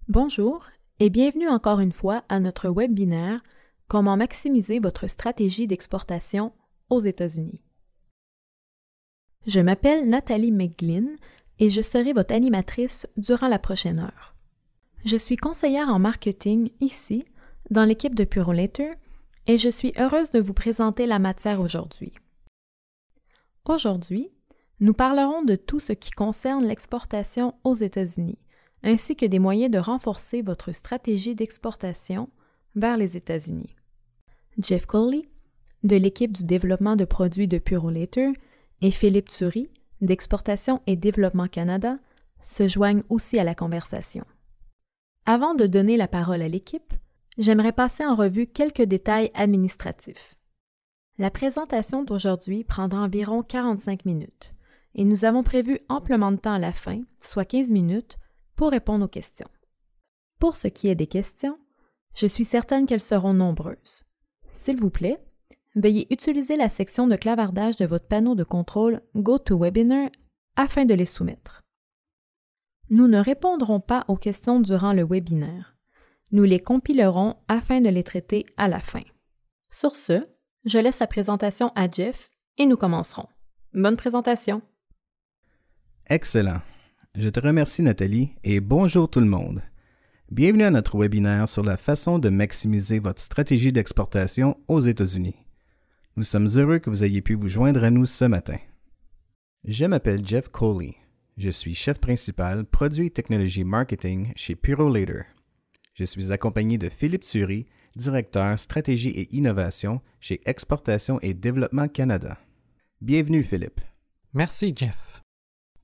Bonjour et bienvenue encore une fois à notre webinaire « Comment maximiser votre stratégie d'exportation aux États-Unis ». Je m'appelle Nathalie McGlynn et je serai votre animatrice durant la prochaine heure. Je suis conseillère en marketing ici, dans l'équipe de Purolator, et je suis heureuse de vous présenter la matière aujourd'hui. Aujourd'hui, nous parlerons de tout ce qui concerne l'exportation aux États-Unis, ainsi que des moyens de renforcer votre stratégie d'exportation vers les États-Unis. Jeff Coley, de l'équipe du développement de produits de Purolator, et Philippe Thury, d'Exportation et Développement Canada, se joignent aussi à la conversation. Avant de donner la parole à l'équipe, j'aimerais passer en revue quelques détails administratifs. La présentation d'aujourd'hui prendra environ 45 minutes et nous avons prévu amplement de temps à la fin, soit 15 minutes, pour répondre aux questions. Pour ce qui est des questions, je suis certaine qu'elles seront nombreuses. S'il vous plaît, veuillez utiliser la section de clavardage de votre panneau de contrôle GoToWebinar afin de les soumettre. Nous ne répondrons pas aux questions durant le webinaire. Nous les compilerons afin de les traiter à la fin. Sur ce, je laisse la présentation à Jeff et nous commencerons. Bonne présentation! Excellent! Je te remercie Nathalie et bonjour tout le monde. Bienvenue à notre webinaire sur la façon de maximiser votre stratégie d'exportation aux États-Unis. Nous sommes heureux que vous ayez pu vous joindre à nous ce matin. Je m'appelle Jeff Coley. Je suis chef principal produits et technologies marketing chez Purolator. Je suis accompagné de Philippe Thury, directeur stratégie et innovation chez Exportation et Développement Canada. Bienvenue Philippe. Merci Jeff.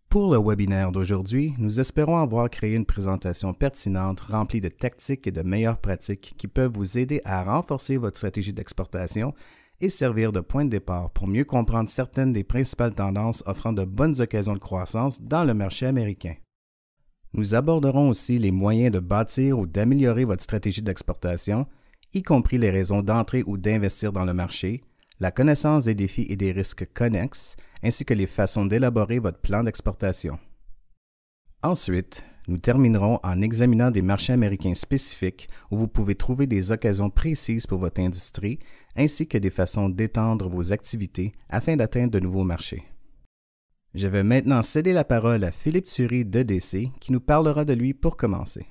Pour le webinaire d'aujourd'hui, nous espérons avoir créé une présentation pertinente remplie de tactiques et de meilleures pratiques qui peuvent vous aider à renforcer votre stratégie d'exportation et servir de point de départ pour mieux comprendre certaines des principales tendances offrant de bonnes occasions de croissance dans le marché américain. Nous aborderons aussi les moyens de bâtir ou d'améliorer votre stratégie d'exportation, y compris les raisons d'entrer ou d'investir dans le marché, la connaissance des défis et des risques connexes, ainsi que les façons d'élaborer votre plan d'exportation. Ensuite, nous terminerons en examinant des marchés américains spécifiques où vous pouvez trouver des occasions précises pour votre industrie, ainsi que des façons d'étendre vos activités afin d'atteindre de nouveaux marchés. Je vais maintenant céder la parole à Philippe Thury d'EDC qui nous parlera de lui pour commencer.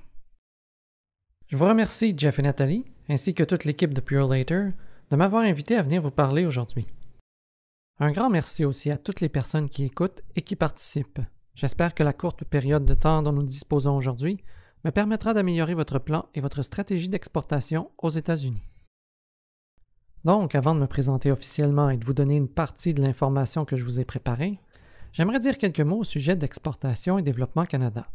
Je vous remercie Jeff et Nathalie, ainsi que toute l'équipe de Purolator, de m'avoir invité à venir vous parler aujourd'hui. Un grand merci aussi à toutes les personnes qui écoutent et qui participent. J'espère que la courte période de temps dont nous disposons aujourd'hui me permettra d'améliorer votre plan et votre stratégie d'exportation aux États-Unis. Donc, avant de me présenter officiellement et de vous donner une partie de l'information que je vous ai préparée, j'aimerais dire quelques mots au sujet d'Exportation et Développement Canada.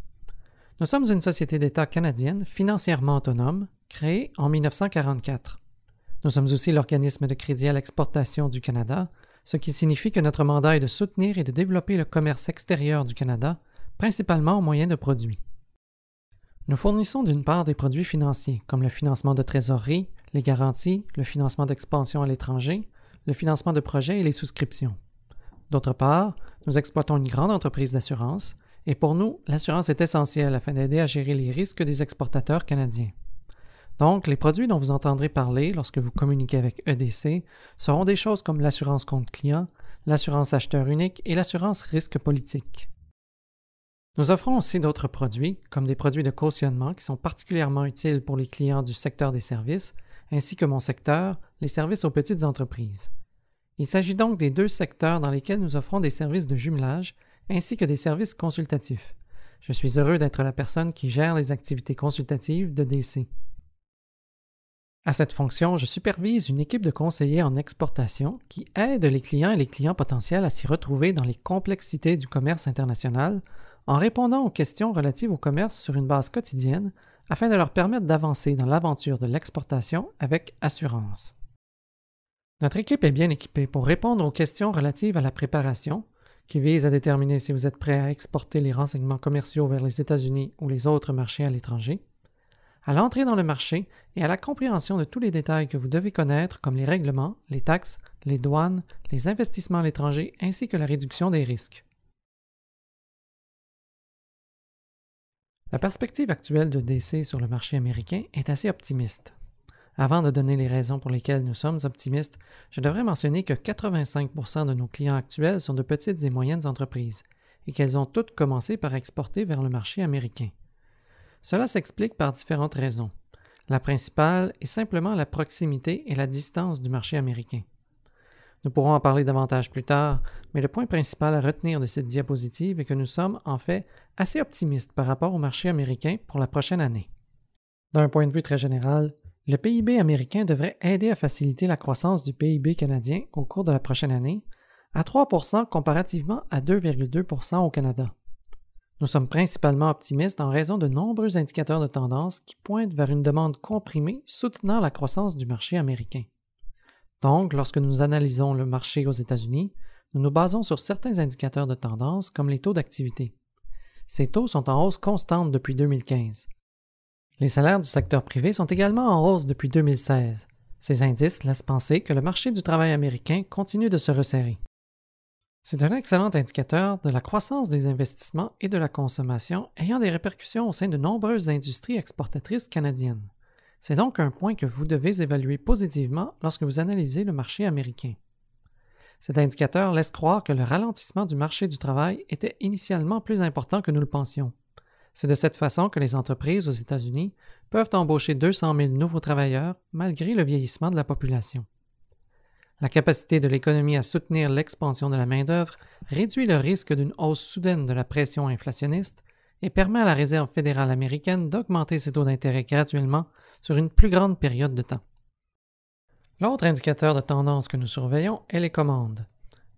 Nous sommes une société d'État canadienne financièrement autonome, créée en 1944. Nous sommes aussi l'organisme de crédit à l'exportation du Canada, ce qui signifie que notre mandat est de soutenir et de développer le commerce extérieur du Canada, principalement au moyen de produits. Nous fournissons d'une part des produits financiers, comme le financement de trésorerie, les garanties, le financement d'expansion à l'étranger, le financement de projets et les souscriptions. D'autre part, nous exploitons une grande entreprise d'assurance, et pour nous, l'assurance est essentielle afin d'aider à gérer les risques des exportateurs canadiens. Donc, les produits dont vous entendrez parler lorsque vous communiquez avec EDC seront des choses comme l'assurance compte client, l'assurance acheteur unique et l'assurance risque politique. Nous offrons aussi d'autres produits, comme des produits de cautionnement qui sont particulièrement utiles pour les clients du secteur des services, ainsi que mon secteur, les services aux petites entreprises. Il s'agit donc des deux secteurs dans lesquels nous offrons des services de jumelage, ainsi que des services consultatifs. Je suis heureux d'être la personne qui gère les activités consultatives d'EDC. À cette fonction, je supervise une équipe de conseillers en exportation qui aide les clients et les clients potentiels à s'y retrouver dans les complexités du commerce international en répondant aux questions relatives au commerce sur une base quotidienne afin de leur permettre d'avancer dans l'aventure de l'exportation avec assurance. Notre équipe est bien équipée pour répondre aux questions relatives à la préparation, qui vise à déterminer si vous êtes prêt à exporter les renseignements commerciaux vers les États-Unis ou les autres marchés à l'étranger, à l'entrée dans le marché et à la compréhension de tous les détails que vous devez connaître comme les règlements, les taxes, les douanes, les investissements à l'étranger ainsi que la réduction des risques. La perspective actuelle de DC sur le marché américain est assez optimiste. Avant de donner les raisons pour lesquelles nous sommes optimistes, je devrais mentionner que 85% de nos clients actuels sont de petites et moyennes entreprises et qu'elles ont toutes commencé par exporter vers le marché américain. Cela s'explique par différentes raisons. La principale est simplement la proximité et la distance du marché américain. Nous pourrons en parler davantage plus tard, mais le point principal à retenir de cette diapositive est que nous sommes, en fait, assez optimistes par rapport au marché américain pour la prochaine année. D'un point de vue très général, le PIB américain devrait aider à faciliter la croissance du PIB canadien au cours de la prochaine année, à 3% comparativement à 2,2% au Canada. Nous sommes principalement optimistes en raison de nombreux indicateurs de tendance qui pointent vers une demande comprimée soutenant la croissance du marché américain. Donc, lorsque nous analysons le marché aux États-Unis, nous nous basons sur certains indicateurs de tendance comme les taux d'activité. Ces taux sont en hausse constante depuis 2015. Les salaires du secteur privé sont également en hausse depuis 2016. Ces indices laissent penser que le marché du travail américain continue de se resserrer. C'est un excellent indicateur de la croissance des investissements et de la consommation ayant des répercussions au sein de nombreuses industries exportatrices canadiennes. C'est donc un point que vous devez évaluer positivement lorsque vous analysez le marché américain. Cet indicateur laisse croire que le ralentissement du marché du travail était initialement plus important que nous le pensions. C'est de cette façon que les entreprises aux États-Unis peuvent embaucher 200 000 nouveaux travailleurs malgré le vieillissement de la population. La capacité de l'économie à soutenir l'expansion de la main-d'œuvre réduit le risque d'une hausse soudaine de la pression inflationniste et permet à la Réserve fédérale américaine d'augmenter ses taux d'intérêt graduellement sur une plus grande période de temps. L'autre indicateur de tendance que nous surveillons est les commandes.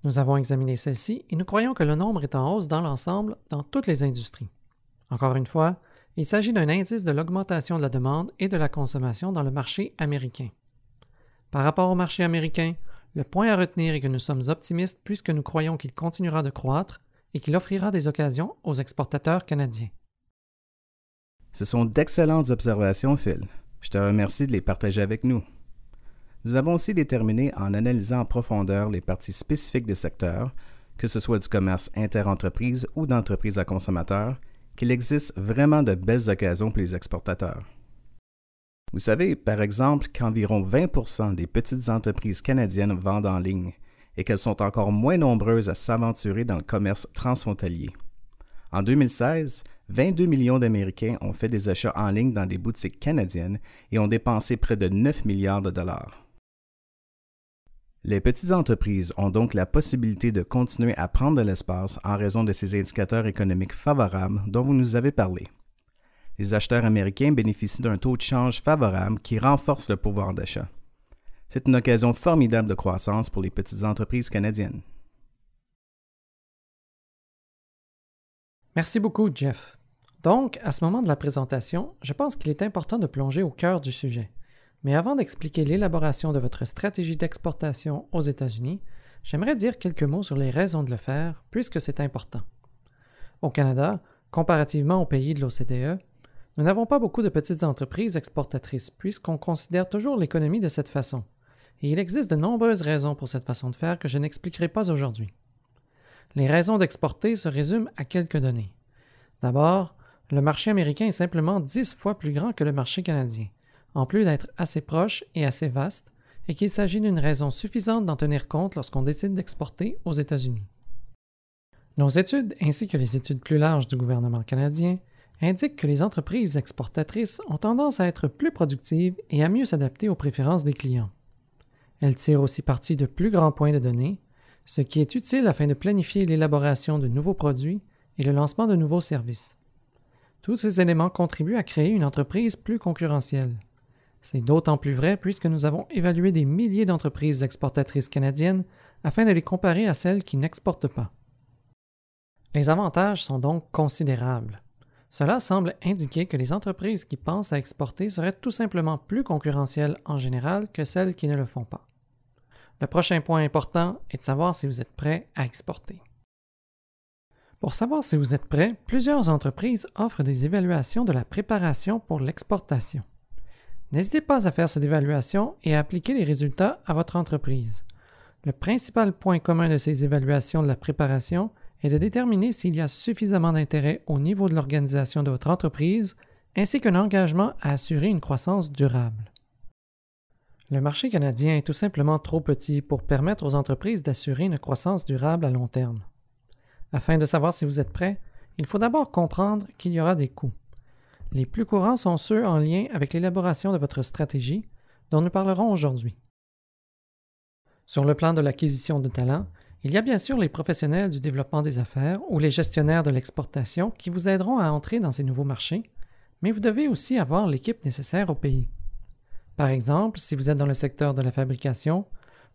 Nous avons examiné celles-ci et nous croyons que le nombre est en hausse dans l'ensemble dans toutes les industries. Encore une fois, il s'agit d'un indice de l'augmentation de la demande et de la consommation dans le marché américain. Par rapport au marché américain, le point à retenir est que nous sommes optimistes puisque nous croyons qu'il continuera de croître et qu'il offrira des occasions aux exportateurs canadiens. Ce sont d'excellentes observations, Phil. Je te remercie de les partager avec nous. Nous avons aussi déterminé, en analysant en profondeur les parties spécifiques des secteurs, que ce soit du commerce interentreprise ou d'entreprise à consommateurs, qu'il existe vraiment de belles occasions pour les exportateurs. Vous savez, par exemple, qu'environ 20% des petites entreprises canadiennes vendent en ligne et qu'elles sont encore moins nombreuses à s'aventurer dans le commerce transfrontalier. En 2016, 22 millions d'Américains ont fait des achats en ligne dans des boutiques canadiennes et ont dépensé près de 9 milliards de dollars. Les petites entreprises ont donc la possibilité de continuer à prendre de l'espace en raison de ces indicateurs économiques favorables dont vous nous avez parlé. Les acheteurs américains bénéficient d'un taux de change favorable qui renforce le pouvoir d'achat. C'est une occasion formidable de croissance pour les petites entreprises canadiennes. Merci beaucoup, Jeff. Donc, à ce moment de la présentation, je pense qu'il est important de plonger au cœur du sujet. Mais avant d'expliquer l'élaboration de votre stratégie d'exportation aux États-Unis, j'aimerais dire quelques mots sur les raisons de le faire, puisque c'est important. Au Canada, comparativement aux pays de l'OCDE, nous n'avons pas beaucoup de petites entreprises exportatrices, puisqu'on considère toujours l'économie de cette façon. Et il existe de nombreuses raisons pour cette façon de faire que je n'expliquerai pas aujourd'hui. Les raisons d'exporter se résument à quelques données. D'abord, le marché américain est simplement 10 fois plus grand que le marché canadien, en plus d'être assez proche et assez vaste, et qu'il s'agit d'une raison suffisante d'en tenir compte lorsqu'on décide d'exporter aux États-Unis. Nos études, ainsi que les études plus larges du gouvernement canadien, indiquent que les entreprises exportatrices ont tendance à être plus productives et à mieux s'adapter aux préférences des clients. Elles tirent aussi parti de plus grands points de données, ce qui est utile afin de planifier l'élaboration de nouveaux produits et le lancement de nouveaux services. Tous ces éléments contribuent à créer une entreprise plus concurrentielle. C'est d'autant plus vrai puisque nous avons évalué des milliers d'entreprises exportatrices canadiennes afin de les comparer à celles qui n'exportent pas. Les avantages sont donc considérables. Cela semble indiquer que les entreprises qui pensent à exporter seraient tout simplement plus concurrentielles en général que celles qui ne le font pas. Le prochain point important est de savoir si vous êtes prêt à exporter. Pour savoir si vous êtes prêt, plusieurs entreprises offrent des évaluations de la préparation pour l'exportation. N'hésitez pas à faire cette évaluation et à appliquer les résultats à votre entreprise. Le principal point commun de ces évaluations de la préparation et de déterminer s'il y a suffisamment d'intérêt au niveau de l'organisation de votre entreprise, ainsi qu'un engagement à assurer une croissance durable. Le marché canadien est tout simplement trop petit pour permettre aux entreprises d'assurer une croissance durable à long terme. Afin de savoir si vous êtes prêt, il faut d'abord comprendre qu'il y aura des coûts. Les plus courants sont ceux en lien avec l'élaboration de votre stratégie, dont nous parlerons aujourd'hui. Sur le plan de l'acquisition de talents, il y a bien sûr les professionnels du développement des affaires ou les gestionnaires de l'exportation qui vous aideront à entrer dans ces nouveaux marchés, mais vous devez aussi avoir l'équipe nécessaire au pays. Par exemple, si vous êtes dans le secteur de la fabrication,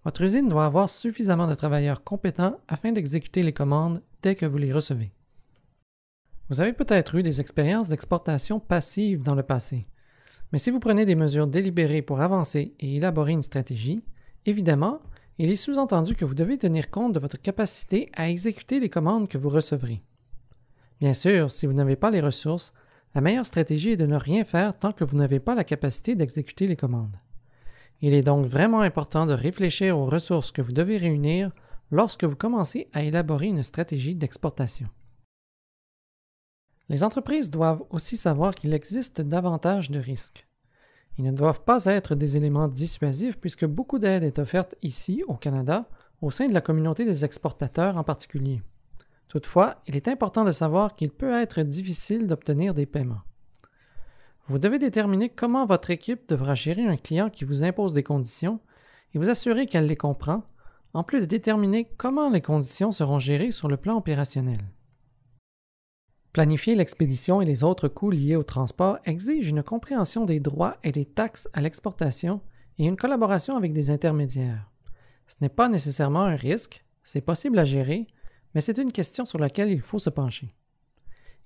votre usine doit avoir suffisamment de travailleurs compétents afin d'exécuter les commandes dès que vous les recevez. Vous avez peut-être eu des expériences d'exportation passive dans le passé, mais si vous prenez des mesures délibérées pour avancer et élaborer une stratégie, évidemment, il est sous-entendu que vous devez tenir compte de votre capacité à exécuter les commandes que vous recevrez. Bien sûr, si vous n'avez pas les ressources, la meilleure stratégie est de ne rien faire tant que vous n'avez pas la capacité d'exécuter les commandes. Il est donc vraiment important de réfléchir aux ressources que vous devez réunir lorsque vous commencez à élaborer une stratégie d'exportation. Les entreprises doivent aussi savoir qu'il existe davantage de risques. Ils ne doivent pas être des éléments dissuasifs puisque beaucoup d'aide est offerte ici, au Canada, au sein de la communauté des exportateurs en particulier. Toutefois, il est important de savoir qu'il peut être difficile d'obtenir des paiements. Vous devez déterminer comment votre équipe devra gérer un client qui vous impose des conditions et vous assurer qu'elle les comprend, en plus de déterminer comment les conditions seront gérées sur le plan opérationnel. Planifier l'expédition et les autres coûts liés au transport exige une compréhension des droits et des taxes à l'exportation et une collaboration avec des intermédiaires. Ce n'est pas nécessairement un risque, c'est possible à gérer, mais c'est une question sur laquelle il faut se pencher.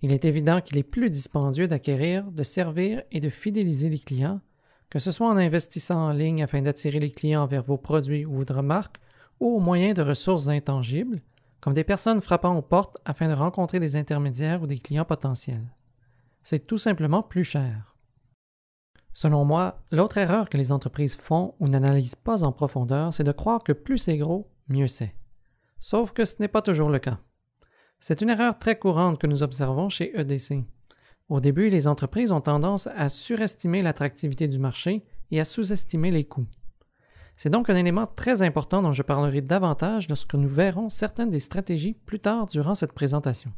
Il est évident qu'il est plus dispendieux d'acquérir, de servir et de fidéliser les clients, que ce soit en investissant en ligne afin d'attirer les clients vers vos produits ou votre marque, ou au moyen de ressources intangibles, comme des personnes frappant aux portes afin de rencontrer des intermédiaires ou des clients potentiels. C'est tout simplement plus cher. Selon moi, l'autre erreur que les entreprises font ou n'analysent pas en profondeur, c'est de croire que plus c'est gros, mieux c'est. Sauf que ce n'est pas toujours le cas. C'est une erreur très courante que nous observons chez EDC. Au début, les entreprises ont tendance à surestimer l'attractivité du marché et à sous-estimer les coûts. C'est donc un élément très important dont je parlerai davantage lorsque nous verrons certaines des stratégies plus tard durant cette présentation.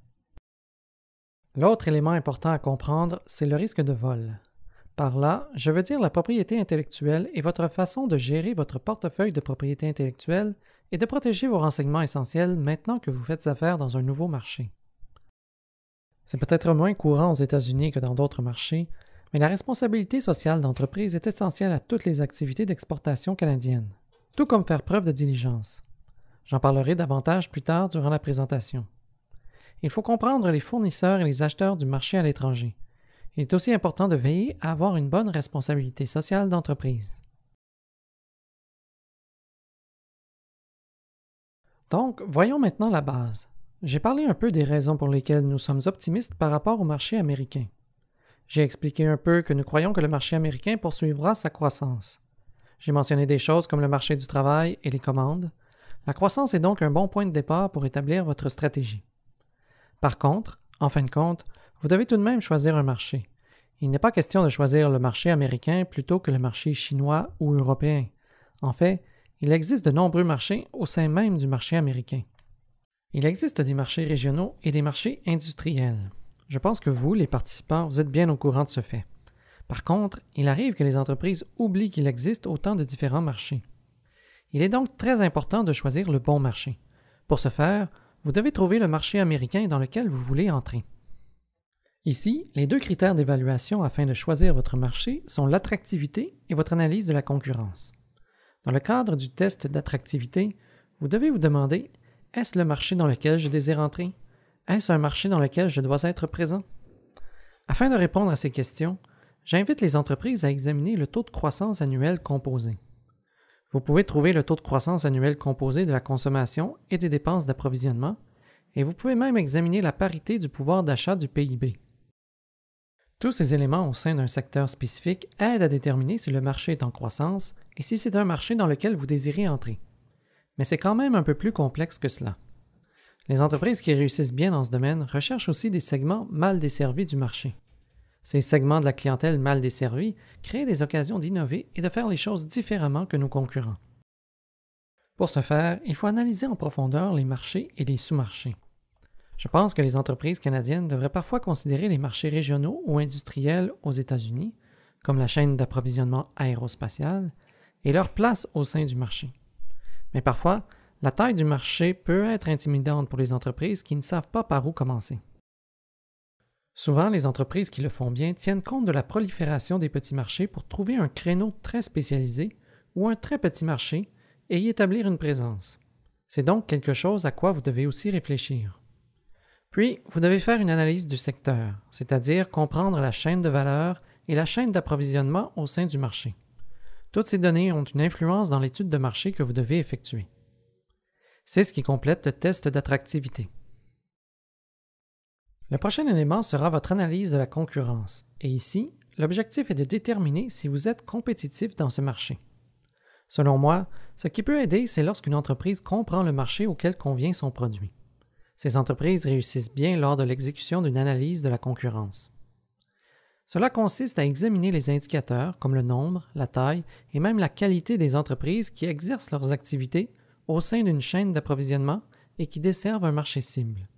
L'autre élément important à comprendre, c'est le risque de vol. Par là, je veux dire la propriété intellectuelle et votre façon de gérer votre portefeuille de propriété intellectuelle et de protéger vos renseignements essentiels maintenant que vous faites affaire dans un nouveau marché. C'est peut-être moins courant aux États-Unis que dans d'autres marchés, mais la responsabilité sociale d'entreprise est essentielle à toutes les activités d'exportation canadiennes, tout comme faire preuve de diligence. J'en parlerai davantage plus tard durant la présentation. Il faut comprendre les fournisseurs et les acheteurs du marché à l'étranger. Il est aussi important de veiller à avoir une bonne responsabilité sociale d'entreprise. Donc, voyons maintenant la base. J'ai parlé un peu des raisons pour lesquelles nous sommes optimistes par rapport au marché américain. J'ai expliqué un peu que nous croyons que le marché américain poursuivra sa croissance. J'ai mentionné des choses comme le marché du travail et les commandes. La croissance est donc un bon point de départ pour établir votre stratégie. Par contre, en fin de compte, vous devez tout de même choisir un marché. Il n'est pas question de choisir le marché américain plutôt que le marché chinois ou européen. En fait, il existe de nombreux marchés au sein même du marché américain. Il existe des marchés régionaux et des marchés industriels. Je pense que vous, les participants, vous êtes bien au courant de ce fait. Par contre, il arrive que les entreprises oublient qu'il existe autant de différents marchés. Il est donc très important de choisir le bon marché. Pour ce faire, vous devez trouver le marché américain dans lequel vous voulez entrer. Ici, les deux critères d'évaluation afin de choisir votre marché sont l'attractivité et votre analyse de la concurrence. Dans le cadre du test d'attractivité, vous devez vous demander « Est-ce le marché dans lequel je désire entrer? Est-ce un marché dans lequel je dois être présent? » Afin de répondre à ces questions, j'invite les entreprises à examiner le taux de croissance annuel composé. Vous pouvez trouver le taux de croissance annuel composé de la consommation et des dépenses d'approvisionnement, et vous pouvez même examiner la parité du pouvoir d'achat du PIB. Tous ces éléments au sein d'un secteur spécifique aident à déterminer si le marché est en croissance et si c'est un marché dans lequel vous désirez entrer. Mais c'est quand même un peu plus complexe que cela. Les entreprises qui réussissent bien dans ce domaine recherchent aussi des segments mal desservis du marché. Ces segments de la clientèle mal desservie créent des occasions d'innover et de faire les choses différemment que nos concurrents. Pour ce faire, il faut analyser en profondeur les marchés et les sous-marchés. Je pense que les entreprises canadiennes devraient parfois considérer les marchés régionaux ou industriels aux États-Unis, comme la chaîne d'approvisionnement aérospatiale, et leur place au sein du marché. Mais parfois, la taille du marché peut être intimidante pour les entreprises qui ne savent pas par où commencer. Souvent, les entreprises qui le font bien tiennent compte de la prolifération des petits marchés pour trouver un créneau très spécialisé ou un très petit marché et y établir une présence. C'est donc quelque chose à quoi vous devez aussi réfléchir. Puis, vous devez faire une analyse du secteur, c'est-à-dire comprendre la chaîne de valeur et la chaîne d'approvisionnement au sein du marché. Toutes ces données ont une influence dans l'étude de marché que vous devez effectuer. C'est ce qui complète le test d'attractivité. Le prochain élément sera votre analyse de la concurrence, et ici, l'objectif est de déterminer si vous êtes compétitif dans ce marché. Selon moi, ce qui peut aider, c'est lorsqu'une entreprise comprend le marché auquel convient son produit. Ces entreprises réussissent bien lors de l'exécution d'une analyse de la concurrence. Cela consiste à examiner les indicateurs comme le nombre, la taille et même la qualité des entreprises qui exercent leurs activités au sein d'une chaîne d'approvisionnement et qui desservent un marché cible.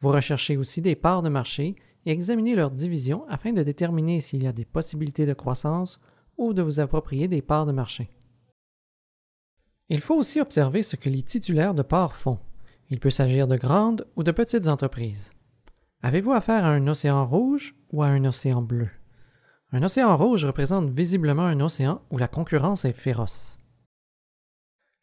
Vous recherchez aussi des parts de marché et examinez leurs divisions afin de déterminer s'il y a des possibilités de croissance ou de vous approprier des parts de marché. Il faut aussi observer ce que les titulaires de parts font. Il peut s'agir de grandes ou de petites entreprises. Avez-vous affaire à un océan rouge ou à un océan bleu? Un océan rouge représente visiblement un océan où la concurrence est féroce.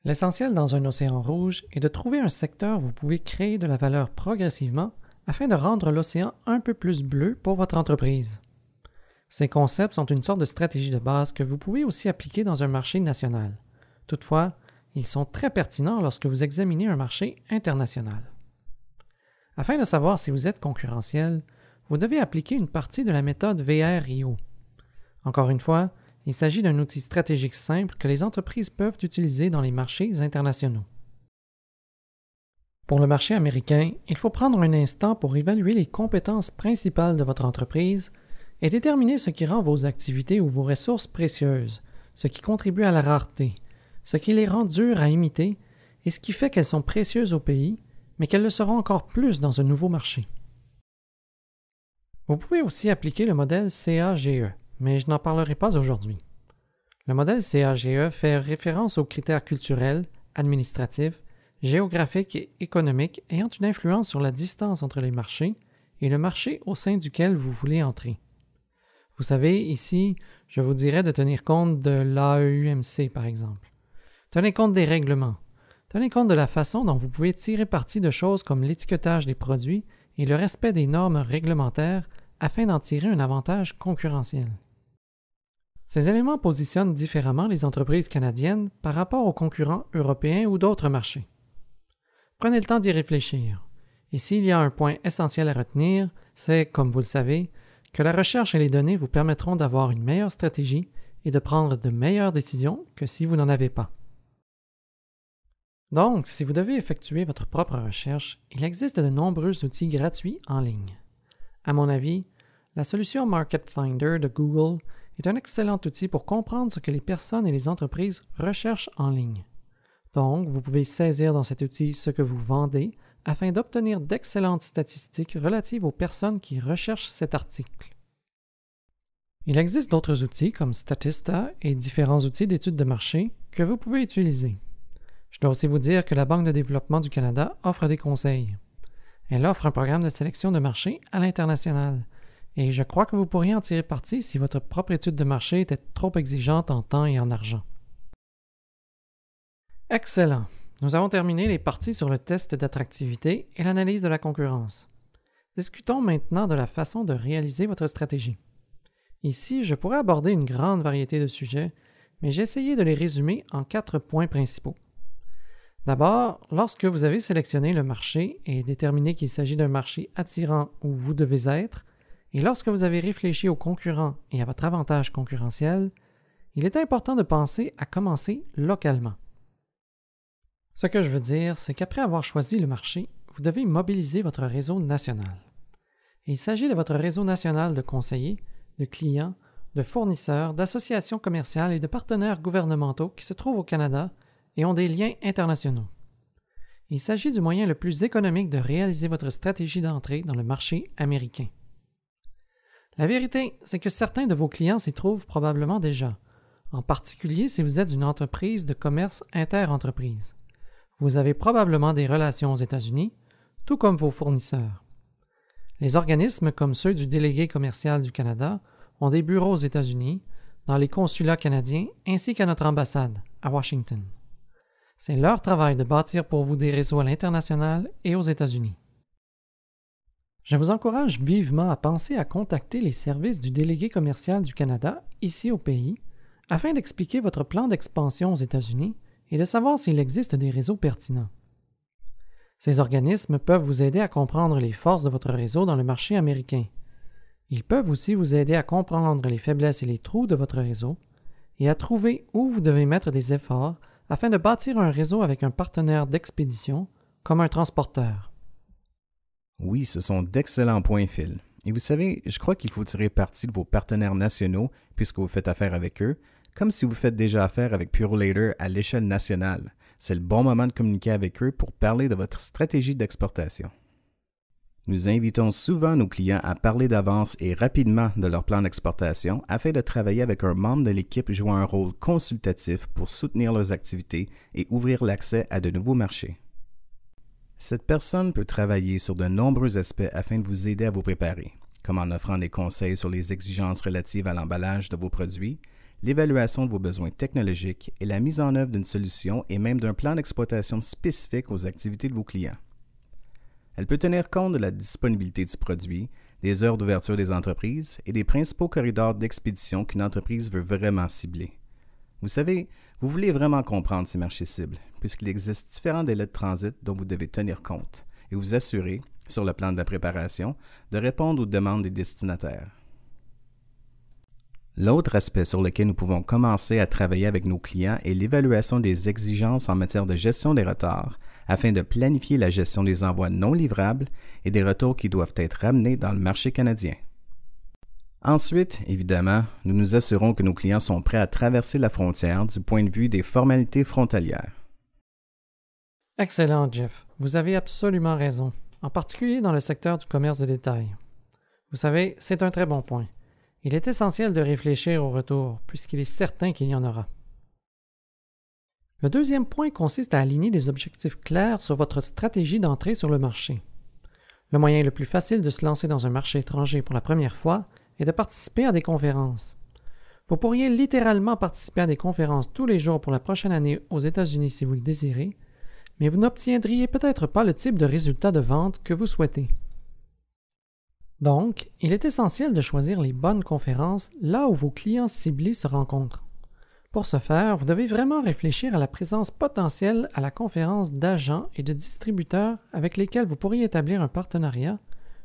L'essentiel dans un océan rouge est de trouver un secteur où vous pouvez créer de la valeur progressivement afin de rendre l'océan un peu plus bleu pour votre entreprise. Ces concepts sont une sorte de stratégie de base que vous pouvez aussi appliquer dans un marché national. Toutefois, ils sont très pertinents lorsque vous examinez un marché international. Afin de savoir si vous êtes concurrentiel, vous devez appliquer une partie de la méthode VRIO. Encore une fois, il s'agit d'un outil stratégique simple que les entreprises peuvent utiliser dans les marchés internationaux. Pour le marché américain, il faut prendre un instant pour évaluer les compétences principales de votre entreprise et déterminer ce qui rend vos activités ou vos ressources précieuses, ce qui contribue à la rareté, ce qui les rend dures à imiter et ce qui fait qu'elles sont précieuses au pays, mais qu'elles le seront encore plus dans un nouveau marché. Vous pouvez aussi appliquer le modèle CAGE, mais je n'en parlerai pas aujourd'hui. Le modèle CAGE fait référence aux critères culturels, administratifs, géographiques et économiques ayant une influence sur la distance entre les marchés et le marché au sein duquel vous voulez entrer. Vous savez, ici, je vous dirais de tenir compte de l'AEUMC, par exemple. Tenez compte des règlements. Tenez compte de la façon dont vous pouvez tirer parti de choses comme l'étiquetage des produits et le respect des normes réglementaires afin d'en tirer un avantage concurrentiel. Ces éléments positionnent différemment les entreprises canadiennes par rapport aux concurrents européens ou d'autres marchés. Prenez le temps d'y réfléchir. Et s'il y a un point essentiel à retenir, c'est, comme vous le savez, que la recherche et les données vous permettront d'avoir une meilleure stratégie et de prendre de meilleures décisions que si vous n'en avez pas. Donc, si vous devez effectuer votre propre recherche, il existe de nombreux outils gratuits en ligne. À mon avis, la solution Market Finder de Google est un excellent outil pour comprendre ce que les personnes et les entreprises recherchent en ligne. Donc, vous pouvez saisir dans cet outil ce que vous vendez afin d'obtenir d'excellentes statistiques relatives aux personnes qui recherchent cet article. Il existe d'autres outils comme Statista et différents outils d'études de marché que vous pouvez utiliser. Je dois aussi vous dire que la Banque de développement du Canada offre des conseils. Elle offre un programme de sélection de marché à l'international et je crois que vous pourriez en tirer parti si votre propre étude de marché était trop exigeante en temps et en argent. Excellent! Nous avons terminé les parties sur le test d'attractivité et l'analyse de la concurrence. Discutons maintenant de la façon de réaliser votre stratégie. Ici, je pourrais aborder une grande variété de sujets, mais j'ai essayé de les résumer en 4 points principaux. D'abord, lorsque vous avez sélectionné le marché et déterminé qu'il s'agit d'un marché attirant où vous devez être, et lorsque vous avez réfléchi aux concurrents et à votre avantage concurrentiel, il est important de penser à commencer localement. Ce que je veux dire, c'est qu'après avoir choisi le marché, vous devez mobiliser votre réseau national. Il s'agit de votre réseau national de conseillers, de clients, de fournisseurs, d'associations commerciales et de partenaires gouvernementaux qui se trouvent au Canada et ont des liens internationaux. Il s'agit du moyen le plus économique de réaliser votre stratégie d'entrée dans le marché américain. La vérité, c'est que certains de vos clients s'y trouvent probablement déjà, en particulier si vous êtes une entreprise de commerce inter-entreprise. Vous avez probablement des relations aux États-Unis, tout comme vos fournisseurs. Les organismes comme ceux du Délégué commercial du Canada ont des bureaux aux États-Unis, dans les consulats canadiens ainsi qu'à notre ambassade, à Washington. C'est leur travail de bâtir pour vous des réseaux à l'international et aux États-Unis. Je vous encourage vivement à penser à contacter les services du Délégué commercial du Canada ici au pays afin d'expliquer votre plan d'expansion aux États-Unis et de savoir s'il existe des réseaux pertinents. Ces organismes peuvent vous aider à comprendre les forces de votre réseau dans le marché américain. Ils peuvent aussi vous aider à comprendre les faiblesses et les trous de votre réseau et à trouver où vous devez mettre des efforts afin de bâtir un réseau avec un partenaire d'expédition comme un transporteur. Oui, ce sont d'excellents points, Phil. Et vous savez, je crois qu'il faut tirer parti de vos partenaires nationaux puisque vous faites affaire avec eux, comme si vous faites déjà affaire avec Purolator à l'échelle nationale. C'est le bon moment de communiquer avec eux pour parler de votre stratégie d'exportation. Nous invitons souvent nos clients à parler d'avance et rapidement de leur plan d'exportation afin de travailler avec un membre de l'équipe jouant un rôle consultatif pour soutenir leurs activités et ouvrir l'accès à de nouveaux marchés. Cette personne peut travailler sur de nombreux aspects afin de vous aider à vous préparer, comme en offrant des conseils sur les exigences relatives à l'emballage de vos produits, l'évaluation de vos besoins technologiques et la mise en œuvre d'une solution et même d'un plan d'exploitation spécifique aux activités de vos clients. Elle peut tenir compte de la disponibilité du produit, des heures d'ouverture des entreprises et des principaux corridors d'expédition qu'une entreprise veut vraiment cibler. Vous savez, vous voulez vraiment comprendre ces marchés cibles, puisqu'il existe différents délais de transit dont vous devez tenir compte et vous assurer, sur le plan de la préparation, de répondre aux demandes des destinataires. L'autre aspect sur lequel nous pouvons commencer à travailler avec nos clients est l'évaluation des exigences en matière de gestion des retards, afin de planifier la gestion des envois non livrables et des retours qui doivent être ramenés dans le marché canadien. Ensuite, évidemment, nous nous assurons que nos clients sont prêts à traverser la frontière du point de vue des formalités frontalières. Excellent, Jeff. Vous avez absolument raison, en particulier dans le secteur du commerce de détail. Vous savez, c'est un très bon point. Il est essentiel de réfléchir au retour, puisqu'il est certain qu'il y en aura. Le deuxième point consiste à aligner des objectifs clairs sur votre stratégie d'entrée sur le marché. Le moyen le plus facile de se lancer dans un marché étranger pour la première fois est de participer à des conférences. Vous pourriez littéralement participer à des conférences tous les jours pour la prochaine année aux États-Unis si vous le désirez, mais vous n'obtiendriez peut-être pas le type de résultat de vente que vous souhaitez. Donc, il est essentiel de choisir les bonnes conférences là où vos clients ciblés se rencontrent. Pour ce faire, vous devez vraiment réfléchir à la présence potentielle à la conférence d'agents et de distributeurs avec lesquels vous pourriez établir un partenariat,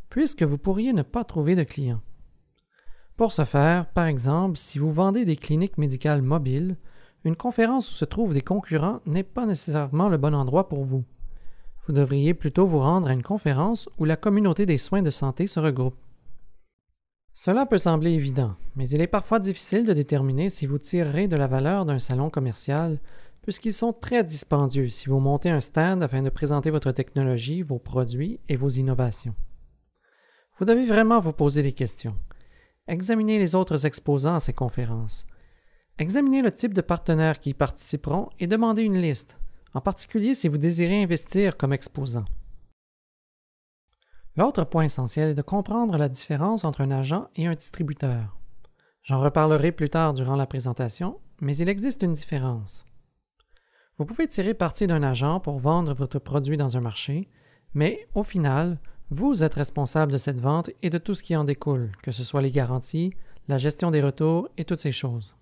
puisque vous pourriez ne pas trouver de clients. Pour ce faire, par exemple, si vous vendez des cliniques médicales mobiles, une conférence où se trouvent des concurrents n'est pas nécessairement le bon endroit pour vous. Vous devriez plutôt vous rendre à une conférence où la communauté des soins de santé se regroupe. Cela peut sembler évident, mais il est parfois difficile de déterminer si vous tirerez de la valeur d'un salon commercial, puisqu'ils sont très dispendieux si vous montez un stand afin de présenter votre technologie, vos produits et vos innovations. Vous devez vraiment vous poser des questions. Examinez les autres exposants à ces conférences. Examinez le type de partenaires qui y participeront et demandez une liste, en particulier si vous désirez investir comme exposant. L'autre point essentiel est de comprendre la différence entre un agent et un distributeur. J'en reparlerai plus tard durant la présentation, mais il existe une différence. Vous pouvez tirer parti d'un agent pour vendre votre produit dans un marché, mais au final, vous êtes responsable de cette vente et de tout ce qui en découle, que ce soit les garanties, la gestion des retours et toutes ces choses.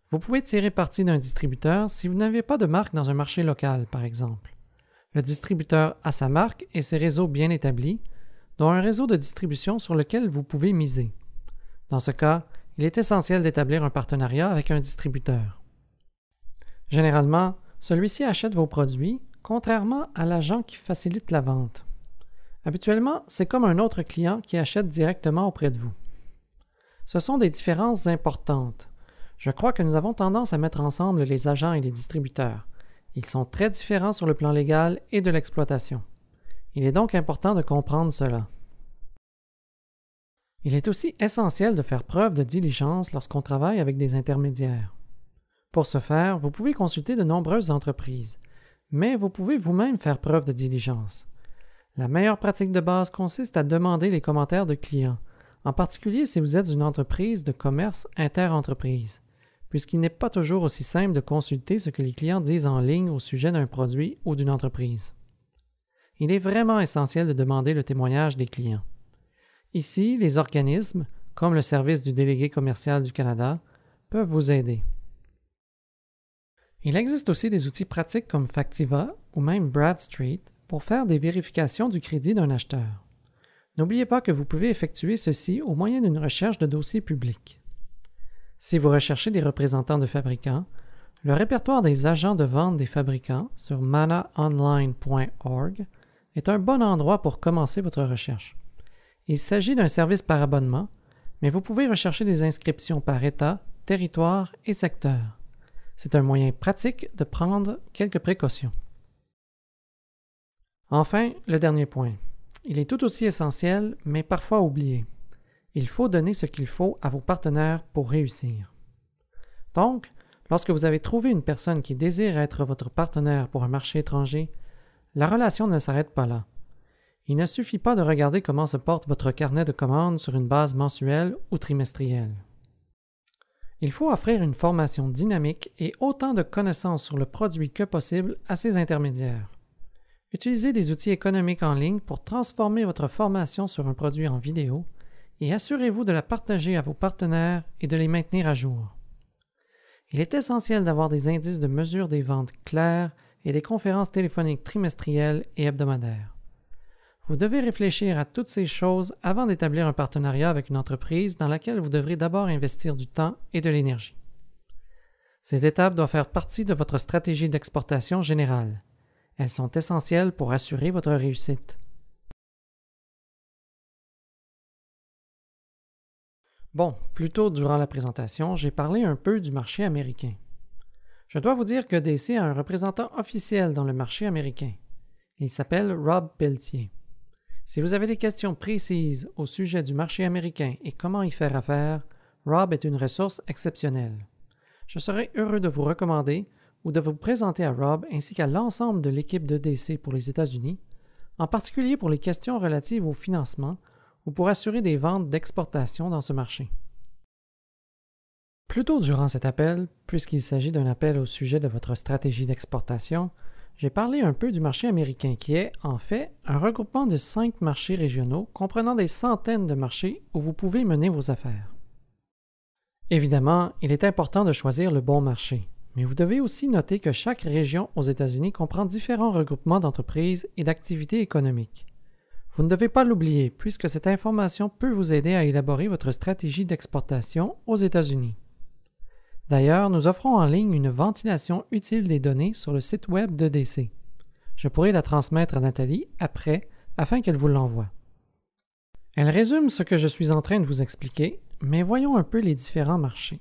Vous pouvez tirer parti d'un distributeur si vous n'avez pas de marque dans un marché local, par exemple. Le distributeur a sa marque et ses réseaux bien établis, dont un réseau de distribution sur lequel vous pouvez miser. Dans ce cas, il est essentiel d'établir un partenariat avec un distributeur. Généralement, celui-ci achète vos produits, contrairement à l'agent qui facilite la vente. Habituellement, c'est comme un autre client qui achète directement auprès de vous. Ce sont des différences importantes. Je crois que nous avons tendance à mettre ensemble les agents et les distributeurs. Ils sont très différents sur le plan légal et de l'exploitation. Il est donc important de comprendre cela. Il est aussi essentiel de faire preuve de diligence lorsqu'on travaille avec des intermédiaires. Pour ce faire, vous pouvez consulter de nombreuses entreprises, mais vous pouvez vous-même faire preuve de diligence. La meilleure pratique de base consiste à demander les commentaires de clients, en particulier si vous êtes une entreprise de commerce inter-entreprise, puisqu'il n'est pas toujours aussi simple de consulter ce que les clients disent en ligne au sujet d'un produit ou d'une entreprise. Il est vraiment essentiel de demander le témoignage des clients. Ici, les organismes, comme le Service du délégué commercial du Canada, peuvent vous aider. Il existe aussi des outils pratiques comme Factiva ou même Bradstreet pour faire des vérifications du crédit d'un acheteur. N'oubliez pas que vous pouvez effectuer ceci au moyen d'une recherche de dossiers publics. Si vous recherchez des représentants de fabricants, le répertoire des agents de vente des fabricants sur manaonline.org est un bon endroit pour commencer votre recherche. Il s'agit d'un service par abonnement, mais vous pouvez rechercher des inscriptions par État, territoire et secteur. C'est un moyen pratique de prendre quelques précautions. Enfin, le dernier point. Il est tout aussi essentiel, mais parfois oublié. Il faut donner ce qu'il faut à vos partenaires pour réussir. Donc, lorsque vous avez trouvé une personne qui désire être votre partenaire pour un marché étranger, la relation ne s'arrête pas là. Il ne suffit pas de regarder comment se porte votre carnet de commandes sur une base mensuelle ou trimestrielle. Il faut offrir une formation dynamique et autant de connaissances sur le produit que possible à ces intermédiaires. Utilisez des outils économiques en ligne pour transformer votre formation sur un produit en vidéo et assurez-vous de la partager à vos partenaires et de les maintenir à jour. Il est essentiel d'avoir des indices de mesure des ventes clairs et des conférences téléphoniques trimestrielles et hebdomadaires. Vous devez réfléchir à toutes ces choses avant d'établir un partenariat avec une entreprise dans laquelle vous devrez d'abord investir du temps et de l'énergie. Ces étapes doivent faire partie de votre stratégie d'exportation générale. Elles sont essentielles pour assurer votre réussite. Bon, plus tôt durant la présentation, j'ai parlé un peu du marché américain. Je dois vous dire que DC a un représentant officiel dans le marché américain. Il s'appelle Rob Pelletier. Si vous avez des questions précises au sujet du marché américain et comment y faire affaire, Rob est une ressource exceptionnelle. Je serai heureux de vous recommander ou de vous présenter à Rob ainsi qu'à l'ensemble de l'équipe de DC pour les États-Unis, en particulier pour les questions relatives au financement ou pour assurer des ventes d'exportation dans ce marché. Plus tôt durant cet appel, puisqu'il s'agit d'un appel au sujet de votre stratégie d'exportation, j'ai parlé un peu du marché américain qui est, en fait, un regroupement de 5 marchés régionaux comprenant des centaines de marchés où vous pouvez mener vos affaires. Évidemment, il est important de choisir le bon marché, mais vous devez aussi noter que chaque région aux États-Unis comprend différents regroupements d'entreprises et d'activités économiques. Vous ne devez pas l'oublier, puisque cette information peut vous aider à élaborer votre stratégie d'exportation aux États-Unis. D'ailleurs, nous offrons en ligne une ventilation utile des données sur le site web de DC. Je pourrai la transmettre à Nathalie après, afin qu'elle vous l'envoie. Elle résume ce que je suis en train de vous expliquer, mais voyons un peu les différents marchés.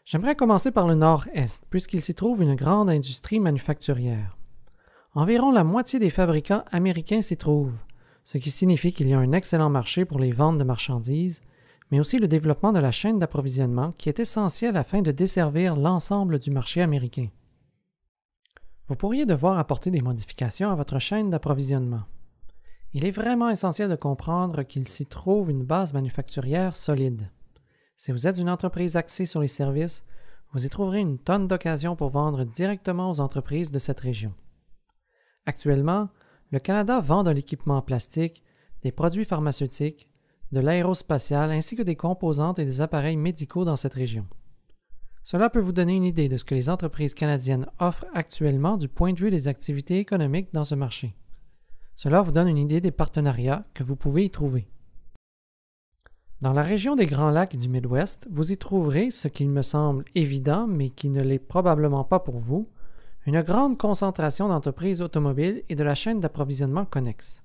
J'aimerais commencer par le nord-est, puisqu'il s'y trouve une grande industrie manufacturière. Environ la moitié des fabricants américains s'y trouvent, ce qui signifie qu'il y a un excellent marché pour les ventes de marchandises, mais aussi le développement de la chaîne d'approvisionnement qui est essentiel afin de desservir l'ensemble du marché américain. Vous pourriez devoir apporter des modifications à votre chaîne d'approvisionnement. Il est vraiment essentiel de comprendre qu'il s'y trouve une base manufacturière solide. Si vous êtes une entreprise axée sur les services, vous y trouverez une tonne d'occasions pour vendre directement aux entreprises de cette région. Actuellement, le Canada vend de l'équipement plastique, des produits pharmaceutiques, de l'aérospatial ainsi que des composantes et des appareils médicaux dans cette région. Cela peut vous donner une idée de ce que les entreprises canadiennes offrent actuellement du point de vue des activités économiques dans ce marché. Cela vous donne une idée des partenariats que vous pouvez y trouver. Dans la région des Grands Lacs et du Midwest, vous y trouverez ce qu'il me semble évident, mais qui ne l'est probablement pas pour vous, une grande concentration d'entreprises automobiles et de la chaîne d'approvisionnement connexe.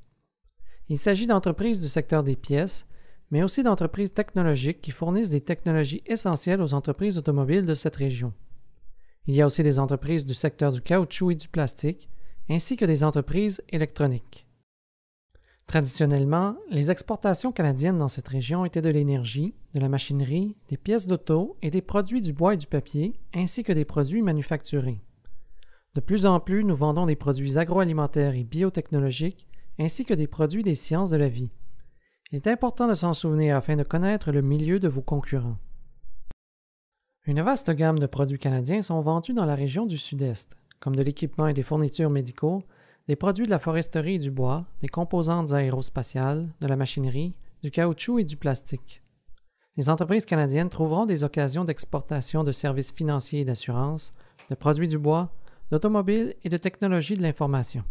Il s'agit d'entreprises du secteur des pièces, mais aussi d'entreprises technologiques qui fournissent des technologies essentielles aux entreprises automobiles de cette région. Il y a aussi des entreprises du secteur du caoutchouc et du plastique, ainsi que des entreprises électroniques. Traditionnellement, les exportations canadiennes dans cette région étaient de l'énergie, de la machinerie, des pièces d'auto et des produits du bois et du papier, ainsi que des produits manufacturés. De plus en plus, nous vendons des produits agroalimentaires et biotechnologiques, ainsi que des produits des sciences de la vie. Il est important de s'en souvenir afin de connaître le milieu de vos concurrents. Une vaste gamme de produits canadiens sont vendus dans la région du Sud-Est, comme de l'équipement et des fournitures médicaux, des produits de la foresterie et du bois, des composantes aérospatiales, de la machinerie, du caoutchouc et du plastique. Les entreprises canadiennes trouveront des occasions d'exportation de services financiers et d'assurance, de produits du bois, d'automobiles et de technologies de l'information.